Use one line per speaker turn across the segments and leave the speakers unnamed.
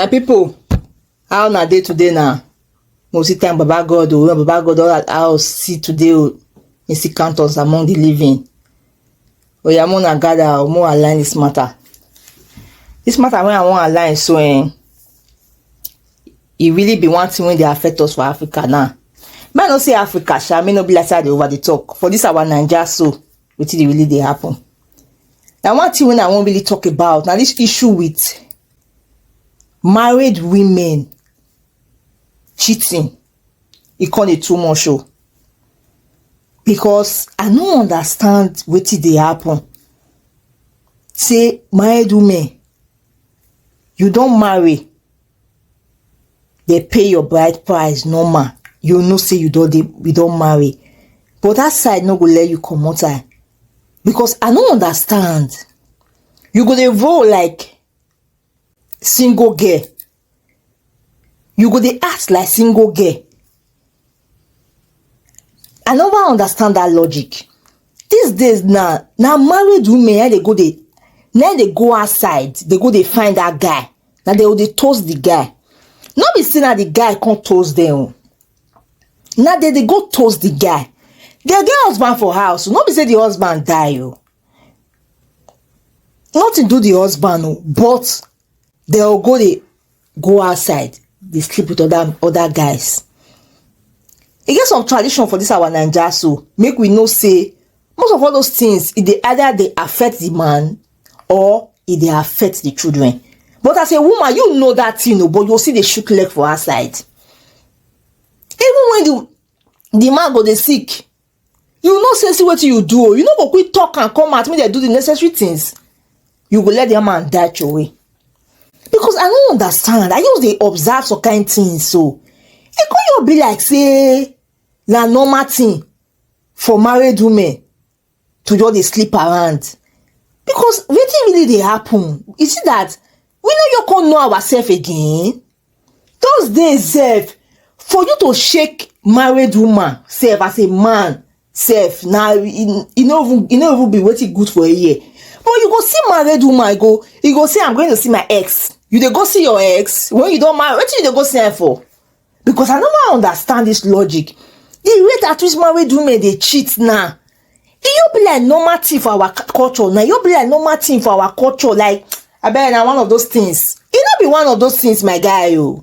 My people, how na day today now? No see time Baba God o, Baba God all how see today o. You see count us among the living. Oya mo na gather o, mo align this matter. This matter when I want align so it really be one thing when they affect us for Africa now. May not say Africa, sha may not be like side over the talk. For this our Naija so, wetin really they happen. Now one thing when I won't really talk about now this issue with married women cheating, it can't be too much show. Because I don't understand wetin dey happen. Say married women, you don't marry, they pay your bride price normal. You know say you don't marry. But that side no go let you come out. Because I don't understand. You go dey roll like single girl. You go dey act like single girl. I never understand that logic. These days now married women they go outside, they go they find that guy. Now they will toast the guy. Not be saying that the guy can't toast them. Now they go toast the guy. They get husband for house. Not be say the husband die. Nothing do the husband, but they'll go outside. They sleep with other guys. It gets some tradition for this our Naija so make we know say most of all those things either they affect the man or they affect the children. But as a woman, you know that thing, but you'll see the shook leg for her side. Even when the man go dey sick, you know say what you do. You know go quick talk and come at me they do the necessary things. You go let the man die your way. Because I don't understand. I use they observe some kind things so. It could be like say na normal thing for married women to just dey sleep around. Because wetin really dey happen is that we know you can't know ourselves again. Those days for you to shake married woman self as a man self now you know even be wetin good for a year. But you go see married woman you go say I'm going to see my ex. You dey go see your ex when you don't marry. Wetin you dey go see her for? Because I never understand this logic. The way that which married women they cheat now. It be like normal thing for our culture. Now you be like normal thing for our culture. Like I bet now one of those things. It not be one of those things, my guy. It not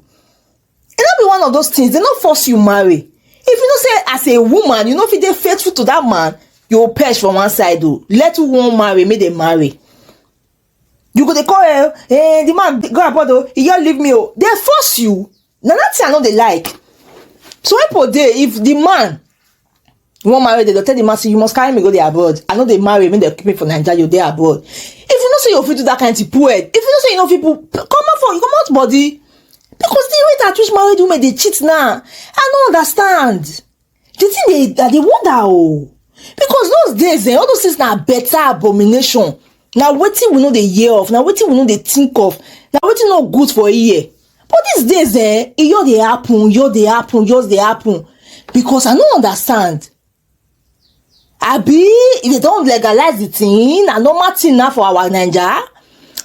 be one of those things. They not force you marry. If you don't say as a woman, you know if they faithful to that man, you will perish from one side. Let who won't marry, make them marry. You go they call the man go abroad. He just leave me. They force you. Now that's I know they like. So if the man won't marry, they tell the man say you must carry me go there abroad. I know they marry when they keep me for Nigeria, you're there abroad. If you don't say you're fit to that kind of poet, if you don't say you know people come out for you come out body. Because the way that which married women they cheat now, I don't understand. The thing they wonder because those days all those things now better abomination. Now wetin we know they hear of, now wetin we know they think of, now wetin not good for a year. But these days they happen, just they happen. Because I don't understand. If they don't legalize the thing, a normal thing now for our Naija.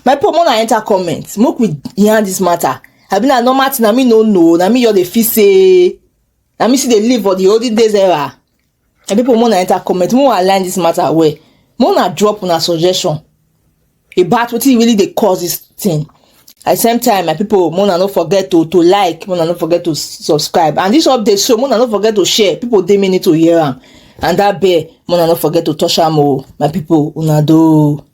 My people wanna enter comments. Make we hear this matter. I be a normal thing, I mean no know. I mean you the feel say I mean see they live for the olden days era. And people wanna enter comments. More align this matter where. More drop on a suggestion about what really they cause this thing. At the same time, my people, Mona not forget to like, Mona not forget to subscribe. And this update show, Mona not forget to share. People they may need to hear them. And that bear, Mona not forget to touch them. My people, una do.